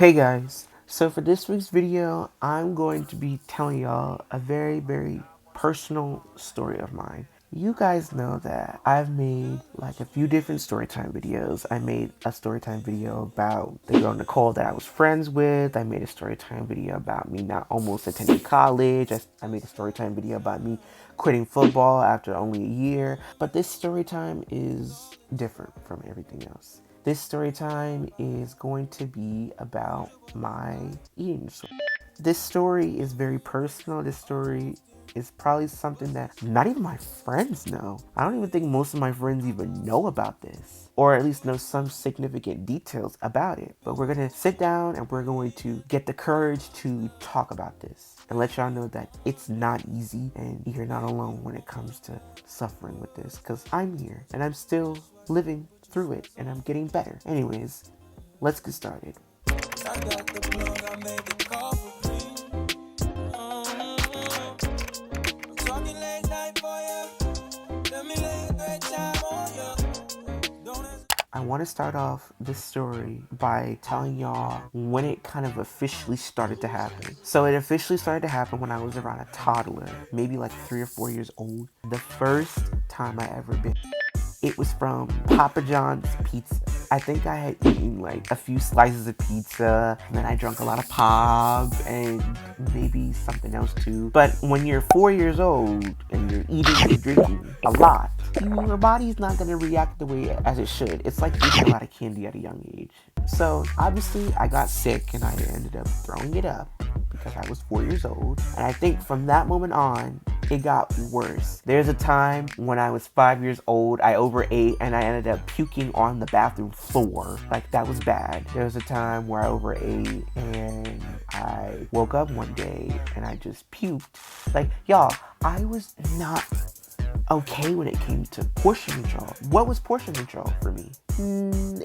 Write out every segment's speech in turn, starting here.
Hey guys, so for this week's video, I'm going to be telling y'all a very personal story of mine. You guys know that I've made like a few different storytime videos. I made a storytime video about the girl Nicole that I was friends with. I made a storytime video about me not almost attending college. I made a storytime video about me quitting football after only a year. But this storytime is different from everything else. This story time is going to be about my eating disorder. This story is very personal. This story is probably something that not even my friends know. I don't even think most of my friends even know about this, or at least know some significant details about it. But we're gonna sit down and we're going to get the courage to talk about this and let y'all know that it's not easy and you're not alone when it comes to suffering with this, because I'm here and I'm still living through it and I'm getting better. Anyways, let's get started. I got the plug, I made the call for me. I'm talking late night for you. Let me lay a great time on you. I want to start off this story by telling y'all when it kind of officially started to happen. So it officially started to happen when I was around a toddler, maybe like 3 or 4 years old. The first time I ever bit. It was from Papa John's Pizza. I think I had eaten like a few slices of pizza, and then I drank a lot of pop and maybe something else too. But when you're 4 years old and you're eating and drinking a lot, your body's not gonna react the way as it should. It's like eating a lot of candy at a young age. So obviously I got sick and I ended up throwing it up because I was 4 years old. And I think from that moment on, it got worse. There's a time when I was 5 years old, I overate and I ended up puking on the bathroom floor. Like, that was bad. There was a time where I overate and I woke up one day and I just puked. Like, y'all, I was not okay when it came to portion control. What was portion control for me?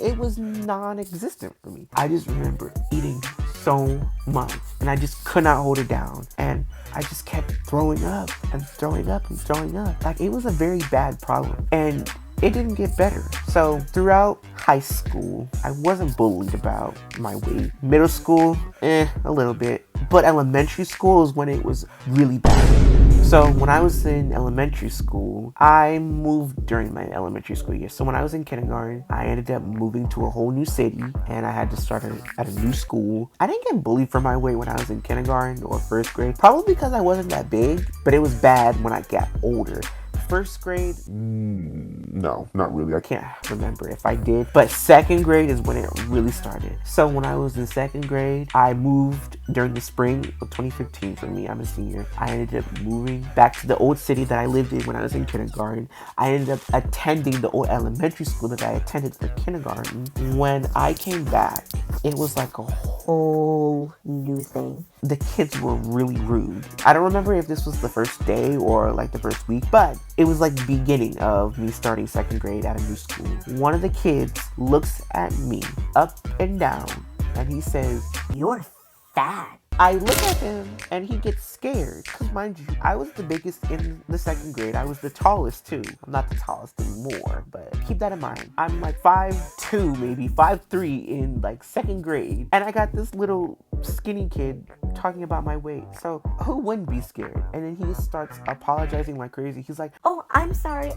It was non-existent for me. I just remember eating so much and I just could not hold it down, and I just kept throwing up and throwing up and throwing up. Like, it was a very bad problem and it didn't get better. So throughout high school, I wasn't bullied about my weight. Middle school, a little bit. But elementary school is when it was really bad. So when I was in elementary school, I moved during my elementary school year. So when I was in kindergarten, I ended up moving to a whole new city and I had to start at a new school. I didn't get bullied for my weight when I was in kindergarten or first grade, probably because I wasn't that big, but it was bad when I got older. First grade? No, not really. I can't remember if I did. But second grade is when it really started. So when I was in second grade, I moved during the spring of 2015 for me. I'm a senior. I ended up moving back to the old city that I lived in when I was in kindergarten. I ended up attending the old elementary school that I attended for kindergarten. When I came back, it was like a whole new thing. The kids were really rude. I don't remember if this was the first day or like the first week, but it was like the beginning of me starting second grade at a new school. One of the kids looks at me up and down and he says, "You're fat." I look at him and he gets scared, because mind you, I was the biggest in the second grade. I was the tallest too. I'm not the tallest anymore, but keep that in mind. I'm like 5'2", maybe 5'3" in like second grade, and I got this little skinny kid talking about my weight. So who wouldn't be scared? And then he starts apologizing like crazy. He's like, "Oh, I'm sorry.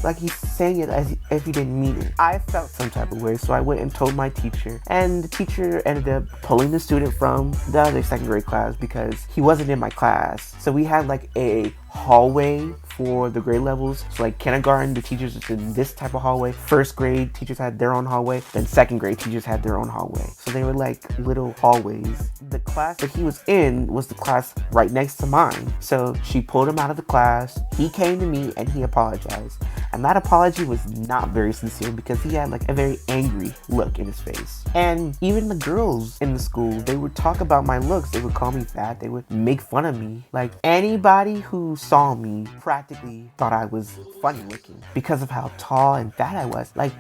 like he's saying it as if he didn't mean it. I felt some type of way, so I went and told my teacher, and the teacher ended up pulling the student from the other second grade class because he wasn't in my class. So we had like a hallway for the grade levels. So like kindergarten, the teachers was in this type of hallway. First grade, teachers had their own hallway. Then second grade, teachers had their own hallway. So they were like little hallways. The class that he was in was the class right next to mine. So she pulled him out of the class. He came to me and he apologized. And that apology was not very sincere because he had like a very angry look in his face. And even the girls in the school, they would talk about my looks. They would call me fat. They would make fun of me. Like, anybody who saw me practically thought I was funny looking because of how tall and fat I was. Like,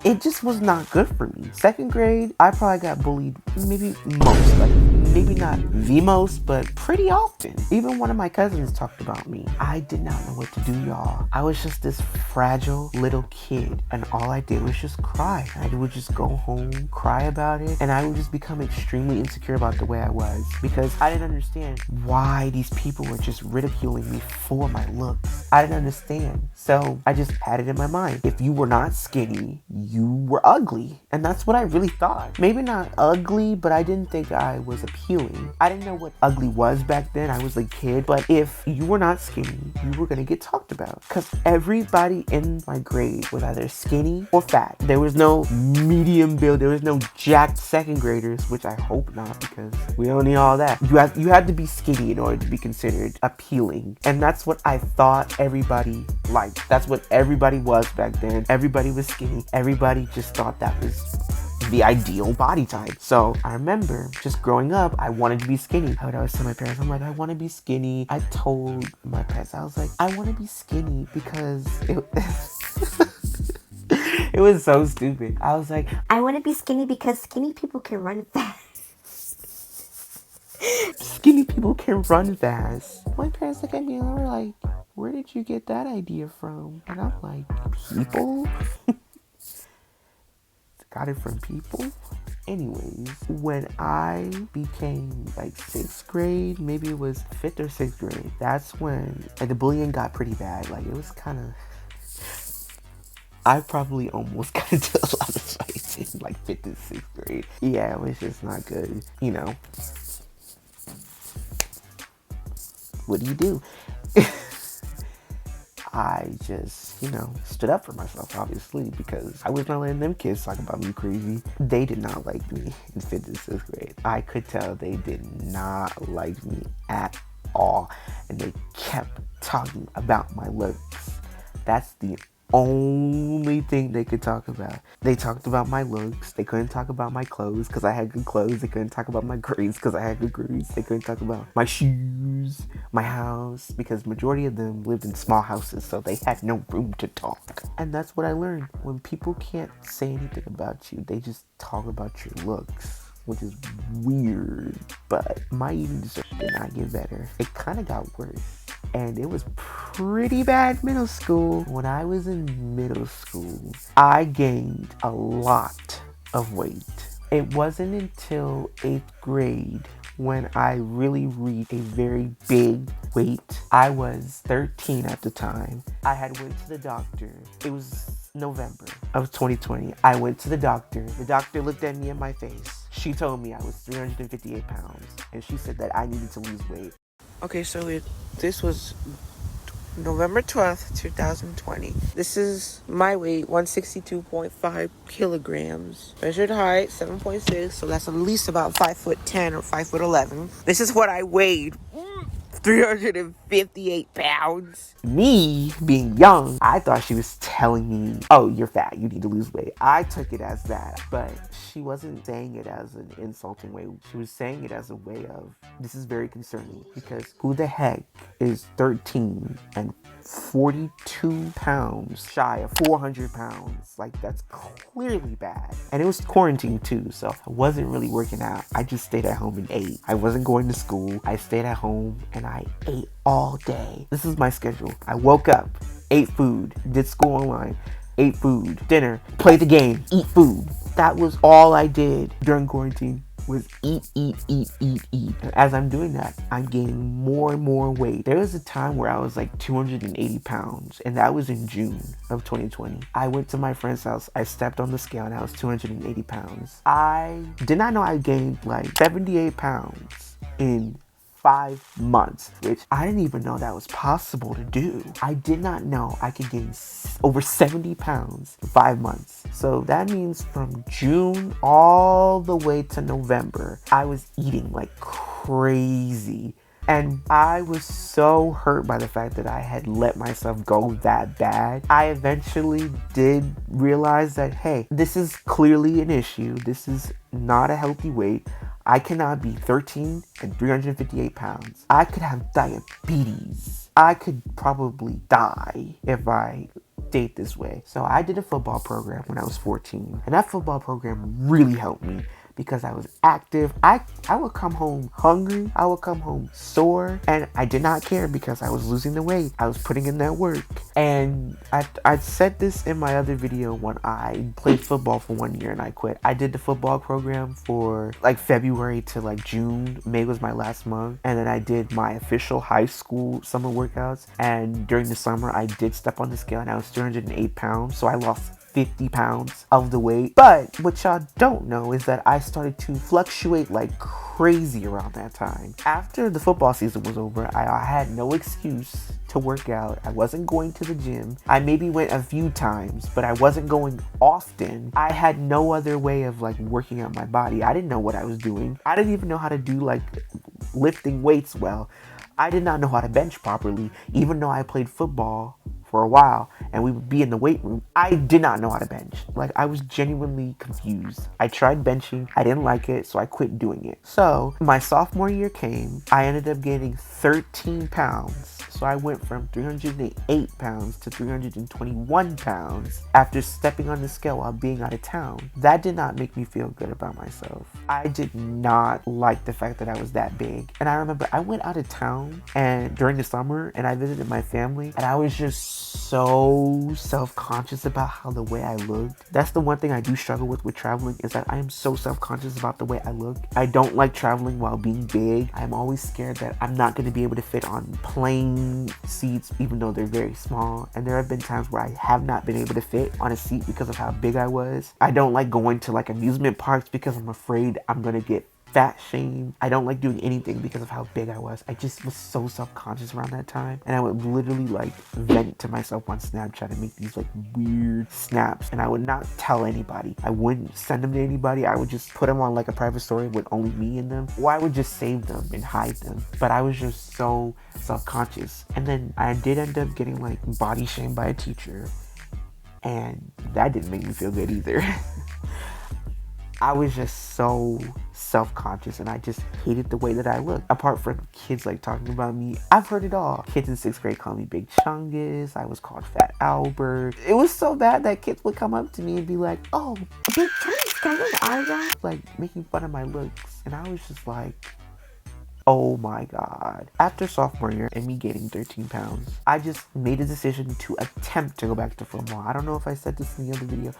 it just was not good for me. Second grade, I probably got bullied maybe most, like maybe not the most, but pretty often. Even one of my cousins talked about me. I did not know what to do, y'all. I was just this fragile little kid, and all I did was just cry. I would just go home, cry about it, and I would just become extremely insecure about the way I was because I didn't understand why these people were just ridiculing me for my looks. I didn't understand. So I just had it in my mind. If you were not skinny, you were ugly. And that's what I really thought. Maybe not ugly, but I didn't think I was appealing. I didn't know what ugly was back then. I was a kid. But if you were not skinny, you were gonna get talked about. Because everybody in my grade was either skinny or fat. There was no medium build. There was no jacked second graders, which I hope not, because we don't need all that. You had to be skinny in order to be considered appealing. And that's what I thought everybody liked. That's what everybody was back then. Everybody was skinny. Everybody just thought that was the ideal body type. So I remember just growing up, I wanted to be skinny. I would always tell my parents, I'm like, I want to be skinny. I told my parents, I was like, I want to be skinny because it was so stupid. I was like, I want to be skinny because skinny people can run fast. Skinny people can run fast. My parents look at me and they were like, where did you get that idea from? And I'm like, people? Got it from people? Anyways, when I became like 6th grade, maybe it was 5th or 6th grade, that's when the bullying got pretty bad. Like, it was kind of, I probably almost got into a lot of fights in like 5th and 6th grade. Yeah, it was just not good. You know, what do? I just, stood up for myself, obviously, because I was not letting them kids talk about me crazy. They did not like me in 5th and 6th grade. I could tell they did not like me at all. And they kept talking about my looks. That's the only thing they could talk about. They talked about my looks. They couldn't talk about my clothes because I had good clothes. They couldn't talk about my grades because I had good grades. They couldn't talk about my shoes, my house, because majority of them lived in small houses, so they had no room to talk. And that's what I learned. When people can't say anything about you, they just talk about your looks, which is weird. But my eating disorder did not get better. It kind of got worse. And it was pretty bad middle school. When I was in middle school, I gained a lot of weight. It wasn't until 8th grade when I really reached a very big weight. I was 13 at the time. I had went to the doctor. It was November of 2020. I went to the doctor. The doctor looked at me in my face. She told me I was 358 pounds. And she said that I needed to lose weight. Okay, so this was November 12th, 2020. This is my weight, 162.5 kilograms. Measured height, 7.6, so that's at least about 5'10" or 5'11". This is what I weighed. 358 pounds. Me, being young, I thought she was telling me, oh, you're fat, you need to lose weight. I took it as that, but she wasn't saying it as an insulting way. She was saying it as a way of, this is very concerning, because who the heck is 13 and 42 pounds shy of 400 pounds? Like, that's clearly bad. And it was quarantine too, so I wasn't really working out. I just stayed at home and ate. I wasn't going to school. I stayed at home and I ate all day. This is my schedule. I woke up, ate food, did school online, ate food, dinner, played the game, eat food. That was all I did during quarantine. Was eat. As I'm doing that, I'm gaining more and more weight. There was a time where I was like 280 pounds, and that was in June of 2020. I went to my friend's house. I stepped on the scale, and I was 280 pounds. I did not know I gained like 78 pounds in 5 months, which I didn't even know that was possible to do. I did not know I could gain over 70 pounds in 5 months. So that means from June all the way to November, I was eating like crazy. And I was so hurt by the fact that I had let myself go that bad. I eventually did realize that, hey, this is clearly an issue. This is not a healthy weight. I cannot be 13 and 358 pounds. I could have diabetes. I could probably die if I stayed this way. So I did a football program when I was 14. And that football program really helped me because I was active. I would come home hungry. I would come home sore, and I did not care because I was losing the weight. I was putting in that work. And I said this in my other video when I played football for 1 year and I quit. I did the football program for like February to like June. May was my last month. And then I did my official high school summer workouts. And during the summer, I did step on the scale and I was 308 pounds. So I lost 50 pounds of the weight. But what y'all don't know is that I started to fluctuate like crazy around that time. After the football season was over, I had no excuse to work out. I wasn't going to the gym. I maybe went a few times, but I wasn't going often. I had no other way of like working out my body. I didn't know what I was doing. I didn't even know how to do like lifting weights well. I did not know how to bench properly, even though I played football for a while and we would be in the weight room. I did not know how to bench. Like, I was genuinely confused. I tried benching, I didn't like it, so I quit doing it. So my sophomore year came, I ended up gaining 13 pounds. So I went from 308 pounds to 321 pounds after stepping on the scale while being out of town. That did not make me feel good about myself. I did not like the fact that I was that big. And I remember I went out of town and during the summer and I visited my family and I was just so self-conscious about how the way I looked. That's the one thing I do struggle with traveling, is that I am so self-conscious about the way I look. I don't like traveling while being big. I'm always scared that I'm not going to be able to fit on plane seats even though they're very small. And there have been times where I have not been able to fit on a seat because of how big I was. I don't like going to like amusement parks because I'm afraid I'm going to get fat shame. I don't like doing anything because of how big I was. I just was so self-conscious around that time. And I would literally like vent to myself on Snapchat and make these like weird snaps. And I would not tell anybody. I wouldn't send them to anybody. I would just put them on like a private story with only me in them. Or I would just save them and hide them. But I was just so self-conscious. And then I did end up getting like body shamed by a teacher. And that didn't make me feel good either. I was just so self-conscious and I just hated the way that I looked. Apart from kids like talking about me, I've heard it all. Kids in 6th grade called me Big Chungus. I was called Fat Albert. It was so bad that kids would come up to me and be like, "Oh, Big Chungus, can I get an eyebrow?" Like making fun of my looks. And I was just like, oh my God. After sophomore year and me gaining 13 pounds, I just made a decision to attempt to go back to football. I don't know if I said this in the other video.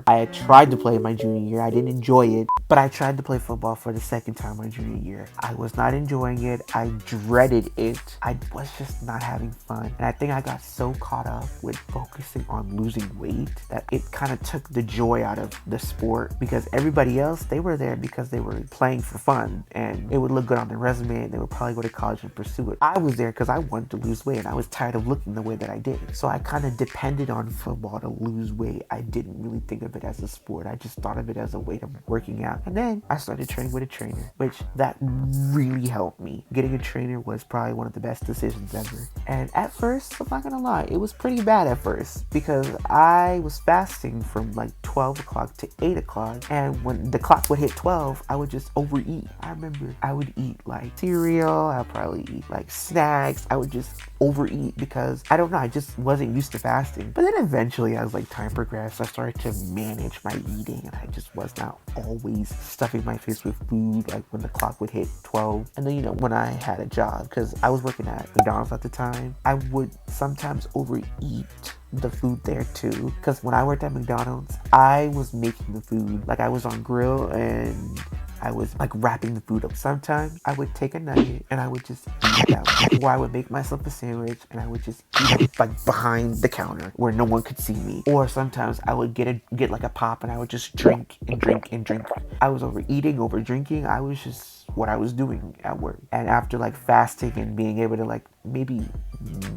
I had tried to play my junior year. I didn't enjoy it, but I tried to play football for the second time my junior year. I was not enjoying it. I dreaded it. I was just not having fun. And I think I got so caught up with focusing on losing weight that it kind of took the joy out of the sport, because everybody else, they were there because they were playing for fun and it would look good on their resume and they would probably go to college and pursue it. I was there because I wanted to lose weight and I was tired of looking the way that I did. So I kind of depended on football to lose weight. I didn't really think of it as a sport. I just thought of it as a way of working out. And then I started training with a trainer, which that really helped me. Getting a trainer was probably one of the best decisions ever. And at first, I'm not gonna lie, it was pretty bad at first because I was fasting from like 12 o'clock to 8 o'clock. And when the clock would hit 12, I would just overeat. I remember I would eat like cereal, I'd probably eat like snacks. I would just overeat because I don't know, I just wasn't used to fasting. But then eventually as like time progressed, I started to manage my eating and I just was not always stuffing my face with food like when the clock would hit 12. And then, you know, when I had a job, because I was working at McDonald's at the time, I would sometimes overeat the food there too, because when I worked at McDonald's, I was making the food. Like I was on grill and I was like wrapping the food up. Sometimes I would take a nugget and I would just eat that, or I would make myself a sandwich and I would just eat it like behind the counter where no one could see me. Or sometimes I would get like a pop and I would just drink and drink and drink. I was overeating, over drinking. I was just what I was doing at work. And after like fasting and being able to like maybe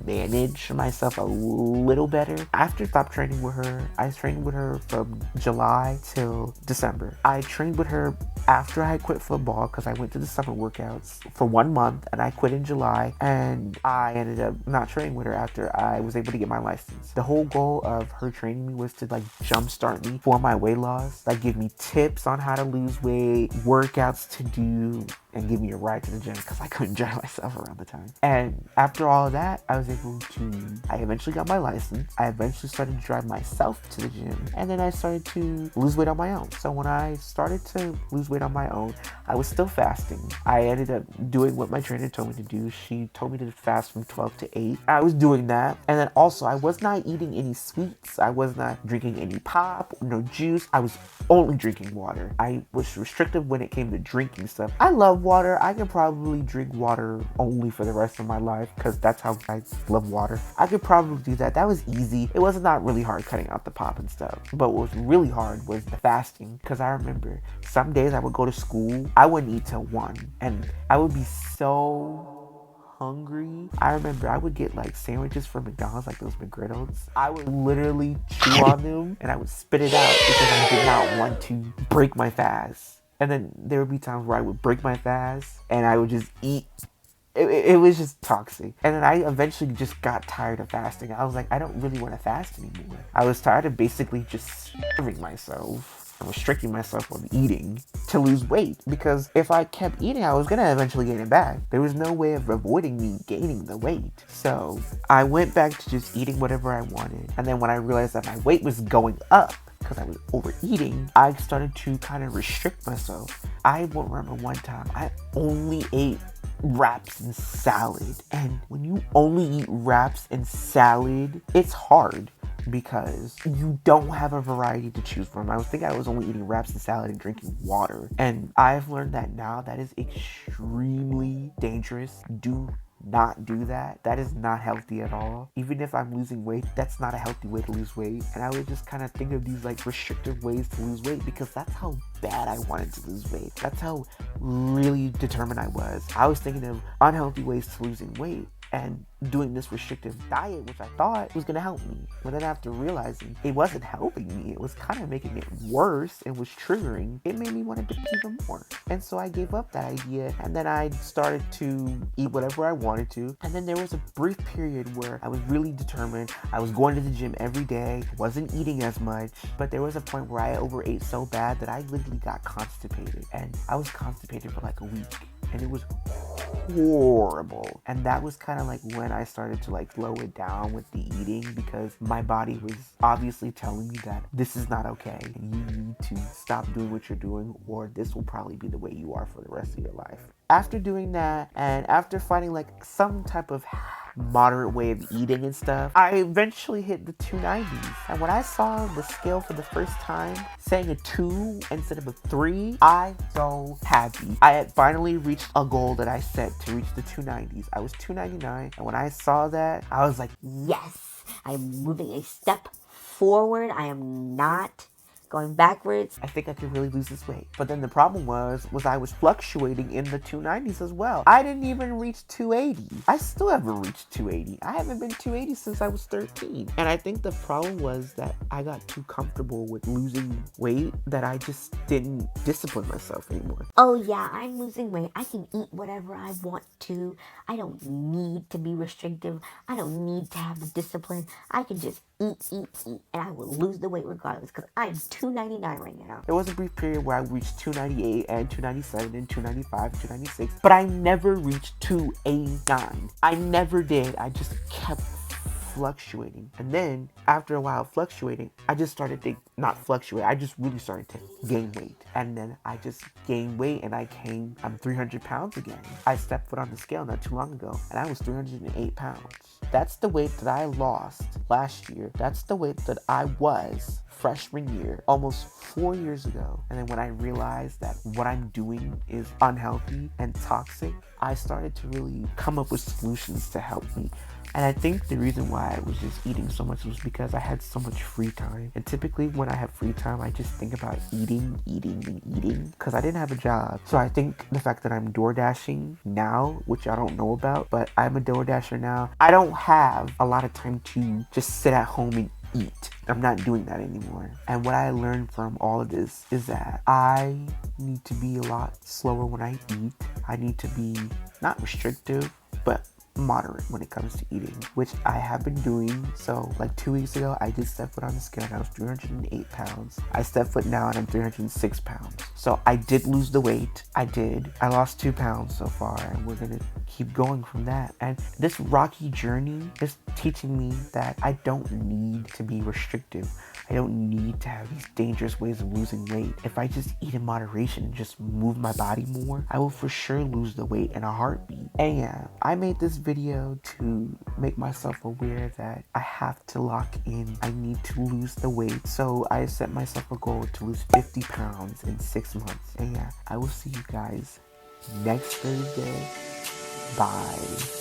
manage myself a little better, after I stopped training with her, I trained with her from July till December. I trained with her after I quit football because I went to the summer workouts for 1 month and I quit in July, and I ended up not training with her after I was able to get my license. The whole goal of her training me was to like jumpstart me for my weight loss, like give me tips on how to lose weight, workouts to do, and give me a ride to the gym because I couldn't drive myself around the time. And after all of that, that, I eventually got my license. I eventually started to drive myself to the gym, and then I started to lose weight on my own. So when I started to lose weight on my own, I was still fasting. I ended up doing what my trainer told me to do. She told me to fast from 12 to 8. I was doing that. And then also, I was not eating any sweets. I was not drinking any pop, no juice. I was only drinking water. I was restrictive when it came to drinking stuff. I love water. I could probably drink water only for the rest of my life because that's how I love water. I could probably do that. That was easy. It was not really hard cutting out the pop and stuff. But what was really hard was the fasting, because I remember some days I would go to school, I wouldn't eat till 1, and I would be so hungry. I remember I would get like sandwiches from McDonald's, like those McGriddles. I would literally chew on them and I would spit it out because I did not want to break my fast. And then there would be times where I would break my fast and I would just eat. It was just toxic. And then I eventually just got tired of fasting. I was like, I don't really want to fast anymore. I was tired of basically just starving myself and restricting myself from eating to lose weight. Because if I kept eating, I was going to eventually gain it back. There was no way of avoiding me gaining the weight. So I went back to just eating whatever I wanted. And then when I realized that my weight was going up, because I was overeating, I started to kind of restrict myself. I won't remember one time, I only ate wraps and salad. And when you only eat wraps and salad, it's hard because you don't have a variety to choose from. I was thinking I was only eating wraps and salad and drinking water. And I've learned that now that is extremely dangerous. Do not do that. That is not healthy at all. Even if I'm losing weight, that's not a healthy way to lose weight. And I would just kind of think of these like restrictive ways to lose weight because that's how bad I wanted to lose weight. That's how really determined I was. I was thinking of unhealthy ways to losing weight and doing this restrictive diet, which I thought was gonna help me. But then after realizing it wasn't helping me, it was kind of making it worse and was triggering, it made me want to do even more. And so I gave up that idea, and then I started to eat whatever I wanted to. And then there was a brief period where I was really determined. I was going to the gym every day, wasn't eating as much, but there was a point where I overate so bad that I literally got constipated. And I was constipated for like a week. And it was horrible. And that was kind of like when I started to like slow it down with the eating, because my body was obviously telling me that this is not okay and you need to stop doing what you're doing, or this will probably be the way you are for the rest of your life. After doing that, and after finding like some type of moderate way of eating and stuff, I eventually hit the 290s. And when I saw the scale for the first time saying a 2 instead of a 3, I was so happy. I had finally reached a goal that I set to reach the 290s. I was 299, and when I saw that, I was like, Yes, I'm moving a step forward. I am not going backwards. I think I could really lose this weight. But then the problem was I was fluctuating in the 290s as well. I didn't even reach 280. I still haven't reached 280. I haven't been 280 since I was 13. And I think the problem was that I got too comfortable with losing weight that I just didn't discipline myself anymore. Oh yeah, I'm losing weight. I can eat whatever I want to. I don't need to be restrictive. I don't need to have the discipline. I can just eat, and I will lose the weight regardless because I'm 299 right now. There was a brief period where I reached 298 and 297 and 295 and 296, but I never reached 289. I never did. I just kept fluctuating. And then after a while fluctuating, I just started to not fluctuate. I just really started to gain weight. And then I just gained weight and I'm 300 pounds again. I stepped foot on the scale not too long ago and I was 308 pounds. That's the weight that I lost last year. That's the weight that I was freshman year, almost 4 years ago. And then when I realized that what I'm doing is unhealthy and toxic, I started to really come up with solutions to help me. And I think the reason why I was just eating so much was because I had so much free time. And typically when I have free time, I just think about eating because I didn't have a job. So I think the fact that I'm door dashing now, which I don't know about, but I'm a door dasher now, I don't have a lot of time to just sit at home and eat. I'm not doing that anymore. And what I learned from all of this is that I need to be a lot slower when I eat. I need to be not restrictive, but moderate when it comes to eating, which I have been doing. So like 2 weeks ago, I did step foot on the scale and I was 308 pounds. I stepped foot now and I'm 306 pounds. So I did lose the weight. I did. I lost 2 pounds so far, and we're gonna keep going from that. And this rocky journey is teaching me that I don't need to be restrictive. I don't need to have these dangerous ways of losing weight. If I just eat in moderation and just move my body more, I will for sure lose the weight in a heartbeat. And yeah, I made this video to make myself aware that I have to lock in. I need to lose the weight. So I set myself a goal to lose 50 pounds in 6 months. And yeah, I will see you guys next Thursday. Bye.